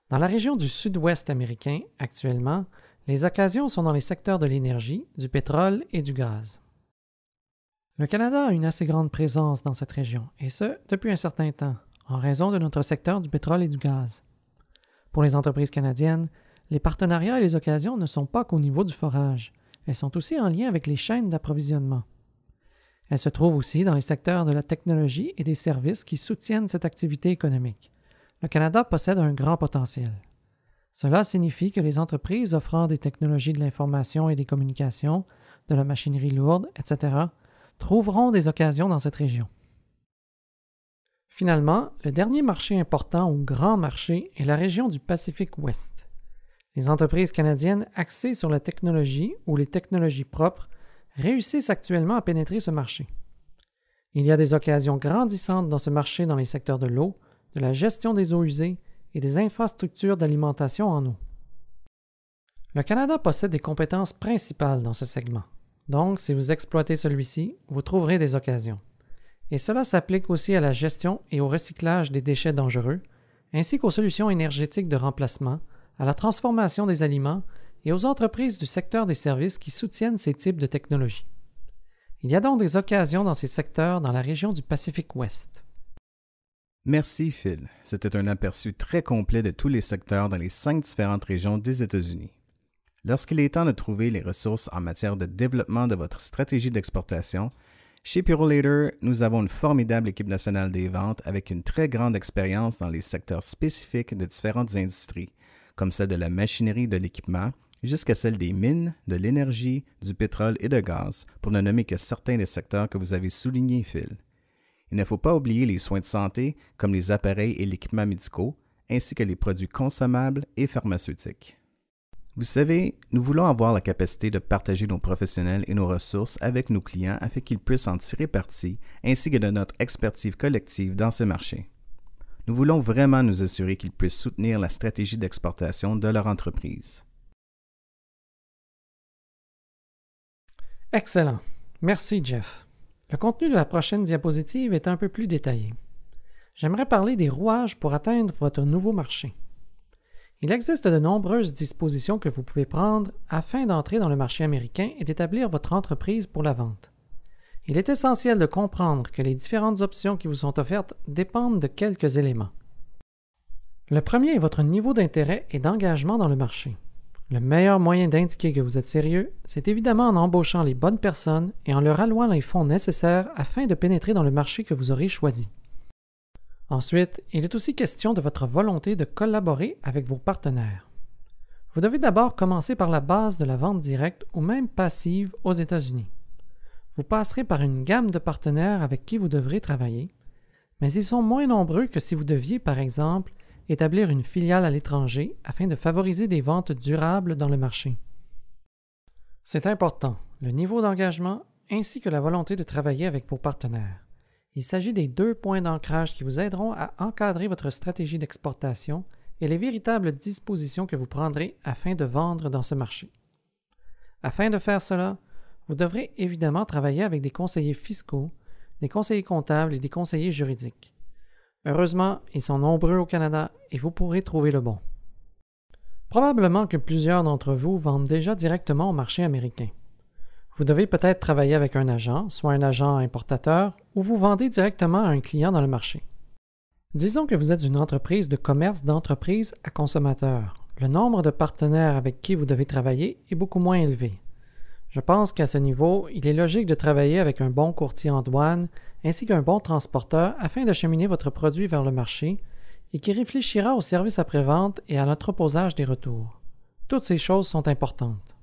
Dans la région du Sud-Ouest américain, actuellement, les occasions sont dans les secteurs de l'énergie, du pétrole et du gaz. Le Canada a une assez grande présence dans cette région, et ce, depuis un certain temps, en raison de notre secteur du pétrole et du gaz. Pour les entreprises canadiennes, les partenariats et les occasions ne sont pas qu'au niveau du forage, elles sont aussi en lien avec les chaînes d'approvisionnement. Elles se trouvent aussi dans les secteurs de la technologie et des services qui soutiennent cette activité économique. Le Canada possède un grand potentiel. Cela signifie que les entreprises offrant des technologies de l'information et des communications, de la machinerie lourde, etc., trouveront des occasions dans cette région. Finalement, le dernier marché important ou grand marché est la région du Pacifique Ouest. Les entreprises canadiennes axées sur la technologie ou les technologies propres réussissent actuellement à pénétrer ce marché. Il y a des occasions grandissantes dans ce marché dans les secteurs de l'eau, de la gestion des eaux usées et des infrastructures d'alimentation en eau. Le Canada possède des compétences principales dans ce segment. Donc, si vous exploitez celui-ci, vous trouverez des occasions. Et cela s'applique aussi à la gestion et au recyclage des déchets dangereux, ainsi qu'aux solutions énergétiques de remplacement, à la transformation des aliments et aux entreprises du secteur des services qui soutiennent ces types de technologies. Il y a donc des occasions dans ces secteurs dans la région du Pacifique Ouest. Merci Phil. C'était un aperçu très complet de tous les secteurs dans les 5 différentes régions des États-Unis. Lorsqu'il est temps de trouver les ressources en matière de développement de votre stratégie d'exportation, chez Purolator, nous avons une formidable équipe nationale des ventes avec une très grande expérience dans les secteurs spécifiques de différentes industries, comme celle de la machinerie et de l'équipement, jusqu'à celle des mines, de l'énergie, du pétrole et de gaz, pour ne nommer que certains des secteurs que vous avez soulignés, Phil. Il ne faut pas oublier les soins de santé, comme les appareils et l'équipement médicaux, ainsi que les produits consommables et pharmaceutiques. Vous savez, nous voulons avoir la capacité de partager nos professionnels et nos ressources avec nos clients afin qu'ils puissent en tirer parti, ainsi que de notre expertise collective dans ces marchés. Nous voulons vraiment nous assurer qu'ils puissent soutenir la stratégie d'exportation de leur entreprise. Excellent. Merci, Jeff. Le contenu de la prochaine diapositive est un peu plus détaillé. J'aimerais parler des rouages pour atteindre votre nouveau marché. Il existe de nombreuses dispositions que vous pouvez prendre afin d'entrer dans le marché américain et d'établir votre entreprise pour la vente. Il est essentiel de comprendre que les différentes options qui vous sont offertes dépendent de quelques éléments. Le premier est votre niveau d'intérêt et d'engagement dans le marché. Le meilleur moyen d'indiquer que vous êtes sérieux, c'est évidemment en embauchant les bonnes personnes et en leur allouant les fonds nécessaires afin de pénétrer dans le marché que vous aurez choisi. Ensuite, il est aussi question de votre volonté de collaborer avec vos partenaires. Vous devez d'abord commencer par la base de la vente directe ou même passive aux États-Unis. Vous passerez par une gamme de partenaires avec qui vous devrez travailler, mais ils sont moins nombreux que si vous deviez, par exemple, établir une filiale à l'étranger afin de favoriser des ventes durables dans le marché. C'est important, le niveau d'engagement ainsi que la volonté de travailler avec vos partenaires. Il s'agit des 2 points d'ancrage qui vous aideront à encadrer votre stratégie d'exportation et les véritables dispositions que vous prendrez afin de vendre dans ce marché. Afin de faire cela, vous devrez évidemment travailler avec des conseillers fiscaux, des conseillers comptables et des conseillers juridiques. Heureusement, ils sont nombreux au Canada et vous pourrez trouver le bon. Probablement que plusieurs d'entre vous vendent déjà directement au marché américain. Vous devez peut-être travailler avec un agent, soit un agent importateur, ou vous vendez directement à un client dans le marché. Disons que vous êtes une entreprise de commerce d'entreprise à consommateur. Le nombre de partenaires avec qui vous devez travailler est beaucoup moins élevé. Je pense qu'à ce niveau, il est logique de travailler avec un bon courtier en douane ainsi qu'un bon transporteur afin d'acheminer votre produit vers le marché et qui réfléchira au service après-vente et à l'entreposage des retours. Toutes ces choses sont importantes.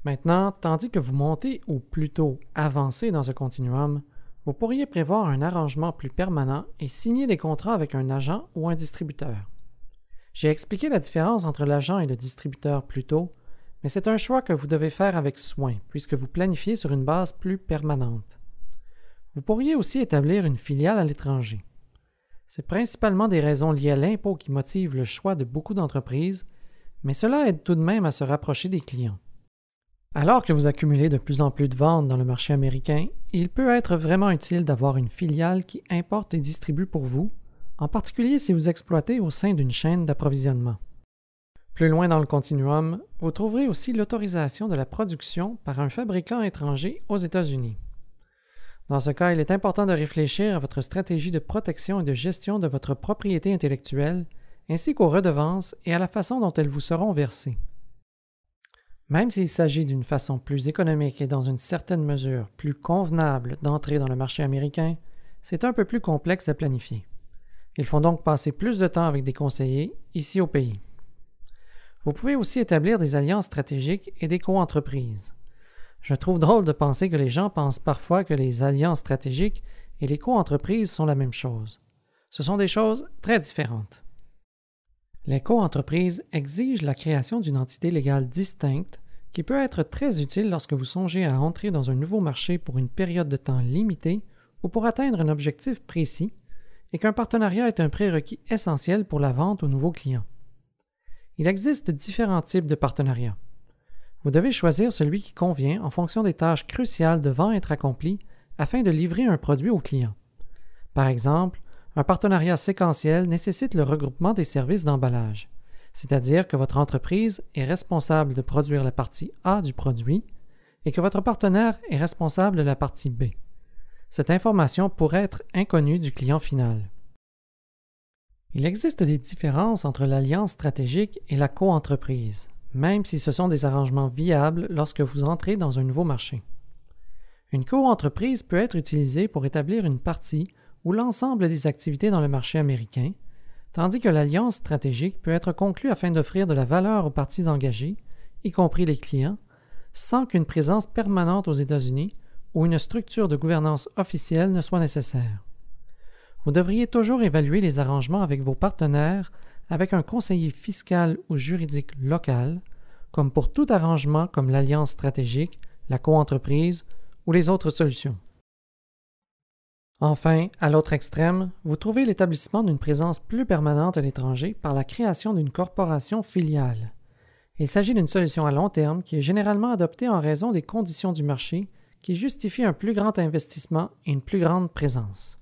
Maintenant, tandis que vous montez ou plutôt avancez dans ce continuum, vous pourriez prévoir un arrangement plus permanent et signer des contrats avec un agent ou un distributeur. J'ai expliqué la différence entre l'agent et le distributeur plus tôt, mais c'est un choix que vous devez faire avec soin puisque vous planifiez sur une base plus permanente. Vous pourriez aussi établir une filiale à l'étranger. C'est principalement des raisons liées à l'impôt qui motivent le choix de beaucoup d'entreprises, mais cela aide tout de même à se rapprocher des clients. Alors que vous accumulez de plus en plus de ventes dans le marché américain, il peut être vraiment utile d'avoir une filiale qui importe et distribue pour vous, en particulier si vous exploitez au sein d'une chaîne d'approvisionnement. Plus loin dans le continuum, vous trouverez aussi l'autorisation de la production par un fabricant étranger aux États-Unis. Dans ce cas, il est important de réfléchir à votre stratégie de protection et de gestion de votre propriété intellectuelle, ainsi qu'aux redevances et à la façon dont elles vous seront versées. Même s'il s'agit d'une façon plus économique et dans une certaine mesure plus convenable d'entrer dans le marché américain, c'est un peu plus complexe à planifier. Il faut donc passer plus de temps avec des conseillers ici au pays. Vous pouvez aussi établir des alliances stratégiques et des co-entreprises. Je trouve drôle de penser que les gens pensent parfois que les alliances stratégiques et les co-entreprises sont la même chose. Ce sont des choses très différentes. Les co-entreprises exigent la création d'une entité légale distincte qui peut être très utile lorsque vous songez à entrer dans un nouveau marché pour une période de temps limitée ou pour atteindre un objectif précis et qu'un partenariat est un prérequis essentiel pour la vente aux nouveaux clients. Il existe différents types de partenariats. Vous devez choisir celui qui convient en fonction des tâches cruciales devant être accomplies afin de livrer un produit au client. Par exemple, un partenariat séquentiel nécessite le regroupement des services d'emballage, c'est-à-dire que votre entreprise est responsable de produire la partie A du produit et que votre partenaire est responsable de la partie B. Cette information pourrait être inconnue du client final. Il existe des différences entre l'alliance stratégique et la co-entreprise, même si ce sont des arrangements viables lorsque vous entrez dans un nouveau marché. Une co-entreprise peut être utilisée pour établir une partie ou l'ensemble des activités dans le marché américain, tandis que l'alliance stratégique peut être conclue afin d'offrir de la valeur aux parties engagées, y compris les clients, sans qu'une présence permanente aux États-Unis ou une structure de gouvernance officielle ne soit nécessaire. Vous devriez toujours évaluer les arrangements avec vos partenaires avec un conseiller fiscal ou juridique local, comme pour tout arrangement comme l'alliance stratégique, la co-entreprise ou les autres solutions. Enfin, à l'autre extrême, vous trouvez l'établissement d'une présence plus permanente à l'étranger par la création d'une corporation filiale. Il s'agit d'une solution à long terme qui est généralement adoptée en raison des conditions du marché qui justifient un plus grand investissement et une plus grande présence.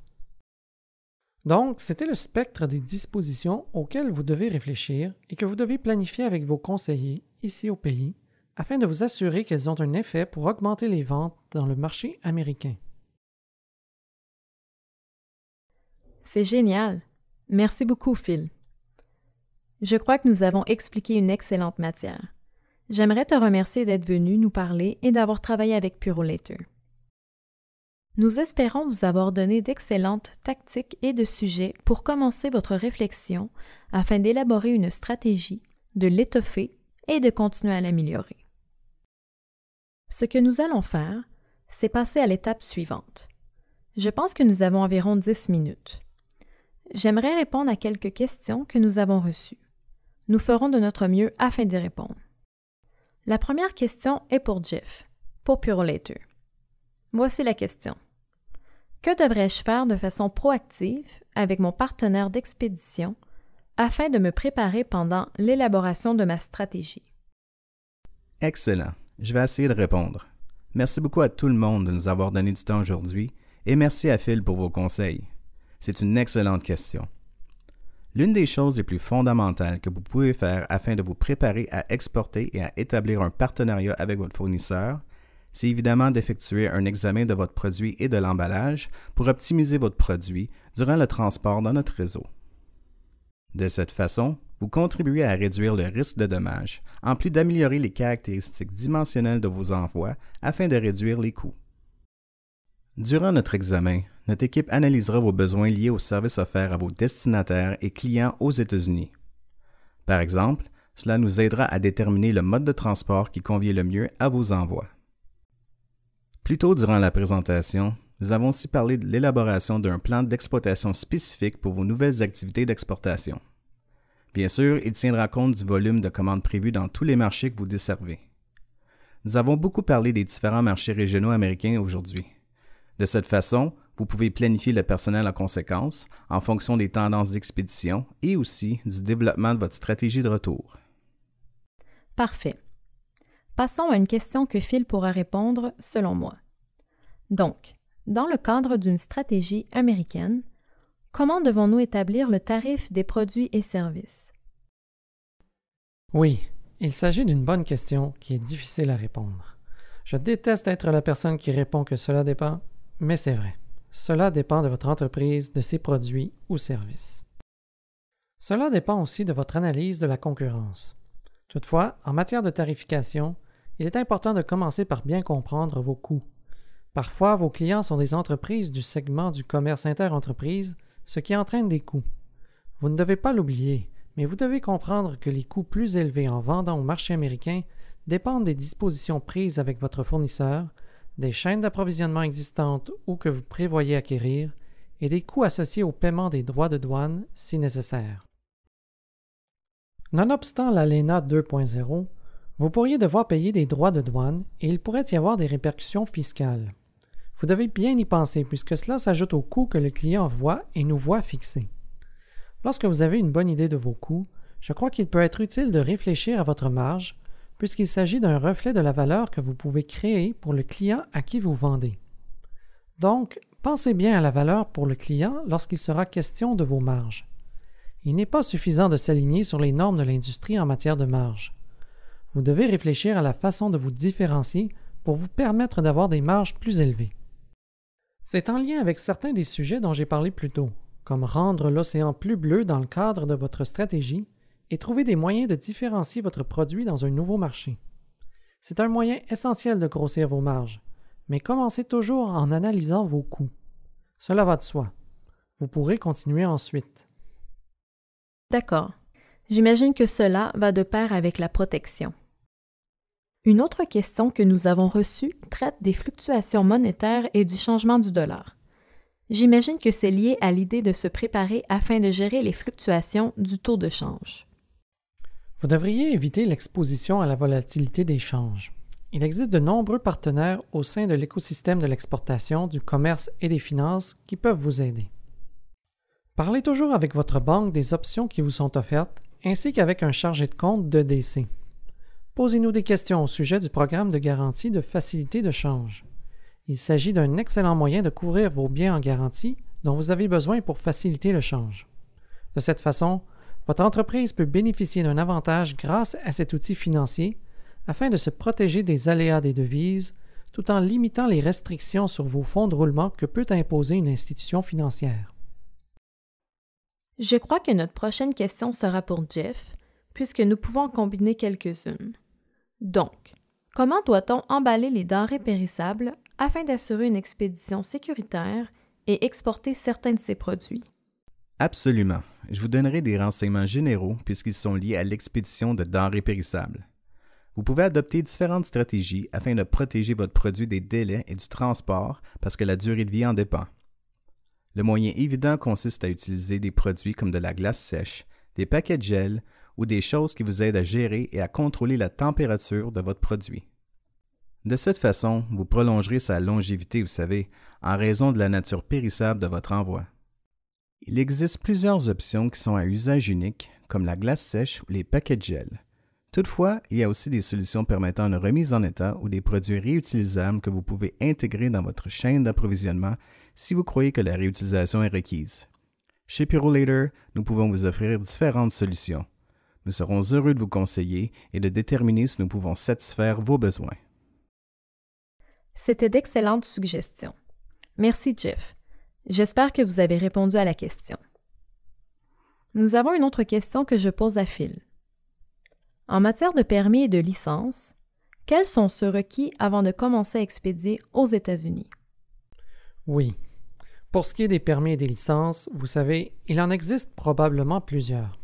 Donc, c'était le spectre des dispositions auxquelles vous devez réfléchir et que vous devez planifier avec vos conseillers ici au pays afin de vous assurer qu'elles ont un effet pour augmenter les ventes dans le marché américain. C'est génial. Merci beaucoup, Phil. Je crois que nous avons expliqué une excellente matière. J'aimerais te remercier d'être venu nous parler et d'avoir travaillé avec Purolator. Nous espérons vous avoir donné d'excellentes tactiques et de sujets pour commencer votre réflexion afin d'élaborer une stratégie, de l'étoffer et de continuer à l'améliorer. Ce que nous allons faire, c'est passer à l'étape suivante. Je pense que nous avons environ 10 minutes. J'aimerais répondre à quelques questions que nous avons reçues. Nous ferons de notre mieux afin d'y répondre. La première question est pour Jeff, pour Purolator. Voici la question. Que devrais-je faire de façon proactive avec mon partenaire d'expédition afin de me préparer pendant l'élaboration de ma stratégie? Excellent. Je vais essayer de répondre. Merci beaucoup à tout le monde de nous avoir donné du temps aujourd'hui et merci à Phil pour vos conseils. C'est une excellente question. L'une des choses les plus fondamentales que vous pouvez faire afin de vous préparer à exporter et à établir un partenariat avec votre fournisseur, c'est évidemment d'effectuer un examen de votre produit et de l'emballage pour optimiser votre produit durant le transport dans notre réseau. De cette façon, vous contribuez à réduire le risque de dommages, en plus d'améliorer les caractéristiques dimensionnelles de vos envois afin de réduire les coûts. Durant notre examen, notre équipe analysera vos besoins liés aux services offerts à vos destinataires et clients aux États-Unis. Par exemple, cela nous aidera à déterminer le mode de transport qui convient le mieux à vos envois. Plus tôt durant la présentation, nous avons aussi parlé de l'élaboration d'un plan d'exploitation spécifique pour vos nouvelles activités d'exportation. Bien sûr, il tiendra compte du volume de commandes prévues dans tous les marchés que vous desservez. Nous avons beaucoup parlé des différents marchés régionaux américains aujourd'hui. De cette façon, vous pouvez planifier le personnel en conséquence, en fonction des tendances d'expédition et aussi du développement de votre stratégie de retour. Parfait. Passons à une question que Phil pourra répondre selon moi. Donc, dans le cadre d'une stratégie américaine, comment devons-nous établir le tarif des produits et services? Oui, il s'agit d'une bonne question qui est difficile à répondre. Je déteste être la personne qui répond que cela dépend, mais c'est vrai. Cela dépend de votre entreprise, de ses produits ou services. Cela dépend aussi de votre analyse de la concurrence. Toutefois, en matière de tarification, il est important de commencer par bien comprendre vos coûts. Parfois, vos clients sont des entreprises du segment du commerce interentreprise, ce qui entraîne des coûts. Vous ne devez pas l'oublier, mais vous devez comprendre que les coûts plus élevés en vendant au marché américain dépendent des dispositions prises avec votre fournisseur, des chaînes d'approvisionnement existantes ou que vous prévoyez acquérir, et des coûts associés au paiement des droits de douane si nécessaire. Nonobstant l'ALENA 2.0, vous pourriez devoir payer des droits de douane et il pourrait y avoir des répercussions fiscales. Vous devez bien y penser puisque cela s'ajoute aux coûts que le client voit et nous voit fixés. Lorsque vous avez une bonne idée de vos coûts, je crois qu'il peut être utile de réfléchir à votre marge puisqu'il s'agit d'un reflet de la valeur que vous pouvez créer pour le client à qui vous vendez. Donc, pensez bien à la valeur pour le client lorsqu'il sera question de vos marges. Il n'est pas suffisant de s'aligner sur les normes de l'industrie en matière de marge. Vous devez réfléchir à la façon de vous différencier pour vous permettre d'avoir des marges plus élevées. C'est en lien avec certains des sujets dont j'ai parlé plus tôt, comme rendre l'océan plus bleu dans le cadre de votre stratégie et trouver des moyens de différencier votre produit dans un nouveau marché. C'est un moyen essentiel de grossir vos marges, mais commencez toujours en analysant vos coûts. Cela va de soi. Vous pourrez continuer ensuite. D'accord. J'imagine que cela va de pair avec la protection. Une autre question que nous avons reçue traite des fluctuations monétaires et du changement du dollar. J'imagine que c'est lié à l'idée de se préparer afin de gérer les fluctuations du taux de change. Vous devriez éviter l'exposition à la volatilité des changes. Il existe de nombreux partenaires au sein de l'écosystème de l'exportation, du commerce et des finances qui peuvent vous aider. Parlez toujours avec votre banque des options qui vous sont offertes, ainsi qu'avec un chargé de compte d'EDC. Posez-nous des questions au sujet du programme de garantie de facilité de change. Il s'agit d'un excellent moyen de couvrir vos biens en garantie dont vous avez besoin pour faciliter le change. De cette façon, votre entreprise peut bénéficier d'un avantage grâce à cet outil financier afin de se protéger des aléas des devises tout en limitant les restrictions sur vos fonds de roulement que peut imposer une institution financière. Je crois que notre prochaine question sera pour Jeff, puisque nous pouvons en combiner quelques-unes. Donc, comment doit-on emballer les denrées périssables afin d'assurer une expédition sécuritaire et exporter certains de ces produits? Absolument. Je vous donnerai des renseignements généraux puisqu'ils sont liés à l'expédition de denrées périssables. Vous pouvez adopter différentes stratégies afin de protéger votre produit des délais et du transport parce que la durée de vie en dépend. Le moyen évident consiste à utiliser des produits comme de la glace sèche, des paquets de gel ou des choses qui vous aident à gérer et à contrôler la température de votre produit. De cette façon, vous prolongerez sa longévité, vous savez, en raison de la nature périssable de votre envoi. Il existe plusieurs options qui sont à usage unique, comme la glace sèche ou les paquets de gel. Toutefois, il y a aussi des solutions permettant une remise en état ou des produits réutilisables que vous pouvez intégrer dans votre chaîne d'approvisionnement si vous croyez que la réutilisation est requise. Chez Purolator, nous pouvons vous offrir différentes solutions. Nous serons heureux de vous conseiller et de déterminer si nous pouvons satisfaire vos besoins. C'était d'excellentes suggestions. Merci, Jeff. J'espère que vous avez répondu à la question. Nous avons une autre question que je pose à Phil. En matière de permis et de licence, quels sont ceux requis avant de commencer à expédier aux États-Unis? Oui. Pour ce qui est des permis et des licences, vous savez, il en existe probablement plusieurs.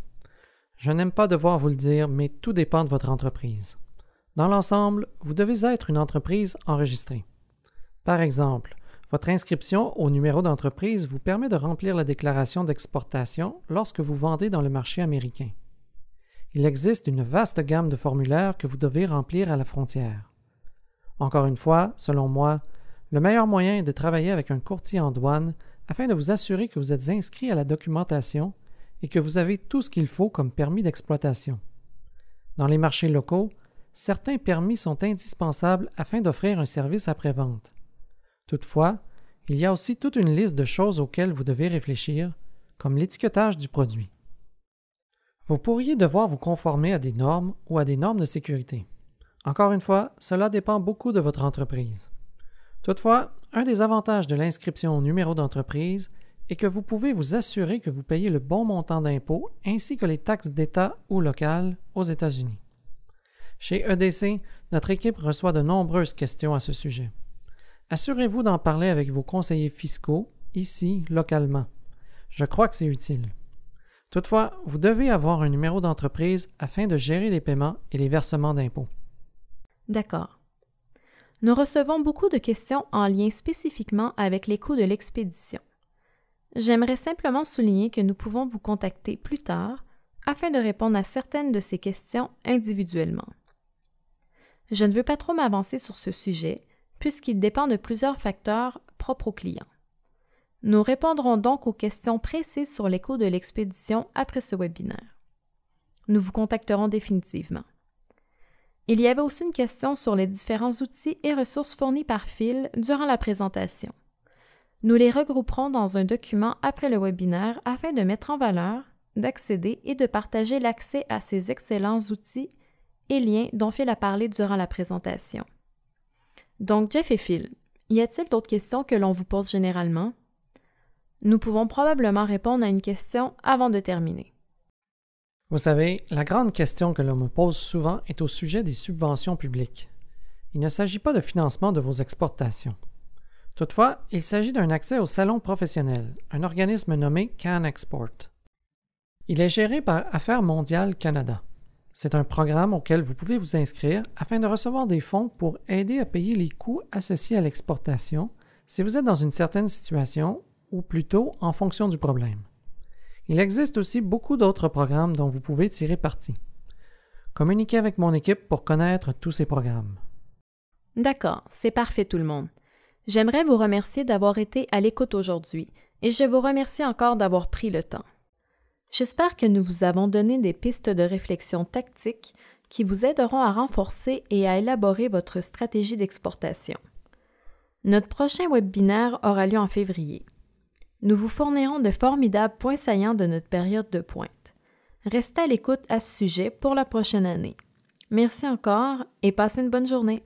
Je n'aime pas devoir vous le dire, mais tout dépend de votre entreprise. Dans l'ensemble, vous devez être une entreprise enregistrée. Par exemple, votre inscription au numéro d'entreprise vous permet de remplir la déclaration d'exportation lorsque vous vendez dans le marché américain. Il existe une vaste gamme de formulaires que vous devez remplir à la frontière. Encore une fois, selon moi, le meilleur moyen est de travailler avec un courtier en douane afin de vous assurer que vous êtes inscrit à la documentation et que vous avez tout ce qu'il faut comme permis d'exploitation. Dans les marchés locaux, certains permis sont indispensables afin d'offrir un service après-vente. Toutefois, il y a aussi toute une liste de choses auxquelles vous devez réfléchir, comme l'étiquetage du produit. Vous pourriez devoir vous conformer à des normes ou à des normes de sécurité. Encore une fois, cela dépend beaucoup de votre entreprise. Toutefois, un des avantages de l'inscription au numéro d'entreprise est que vous pouvez vous assurer que vous payez le bon montant d'impôts ainsi que les taxes d'État ou locales aux États-Unis. Chez EDC, notre équipe reçoit de nombreuses questions à ce sujet. Assurez-vous d'en parler avec vos conseillers fiscaux, ici, localement. Je crois que c'est utile. Toutefois, vous devez avoir un numéro d'entreprise afin de gérer les paiements et les versements d'impôts. D'accord. Nous recevons beaucoup de questions en lien spécifiquement avec les coûts de l'expédition. J'aimerais simplement souligner que nous pouvons vous contacter plus tard afin de répondre à certaines de ces questions individuellement. Je ne veux pas trop m'avancer sur ce sujet puisqu'il dépend de plusieurs facteurs propres aux clients. Nous répondrons donc aux questions précises sur les coûts de l'expédition après ce webinaire. Nous vous contacterons définitivement. Il y avait aussi une question sur les différents outils et ressources fournis par Phil durant la présentation. Nous les regrouperons dans un document après le webinaire afin de mettre en valeur, d'accéder et de partager l'accès à ces excellents outils et liens dont Phil a parlé durant la présentation. Donc, Jeff et Phil, y a-t-il d'autres questions que l'on vous pose généralement? Nous pouvons probablement répondre à une question avant de terminer. Vous savez, la grande question que l'on me pose souvent est au sujet des subventions publiques. Il ne s'agit pas de financement de vos exportations. Toutefois, il s'agit d'un accès au salon professionnel, un organisme nommé CanExport. Il est géré par Affaires mondiales Canada. C'est un programme auquel vous pouvez vous inscrire afin de recevoir des fonds pour aider à payer les coûts associés à l'exportation si vous êtes dans une certaine situation ou plutôt en fonction du problème. Il existe aussi beaucoup d'autres programmes dont vous pouvez tirer parti. Communiquez avec mon équipe pour connaître tous ces programmes. D'accord, c'est parfait tout le monde. J'aimerais vous remercier d'avoir été à l'écoute aujourd'hui et je vous remercie encore d'avoir pris le temps. J'espère que nous vous avons donné des pistes de réflexion tactiques qui vous aideront à renforcer et à élaborer votre stratégie d'exportation. Notre prochain webinaire aura lieu en février. Nous vous fournirons de formidables points saillants de notre période de pointe. Restez à l'écoute à ce sujet pour la prochaine année. Merci encore et passez une bonne journée.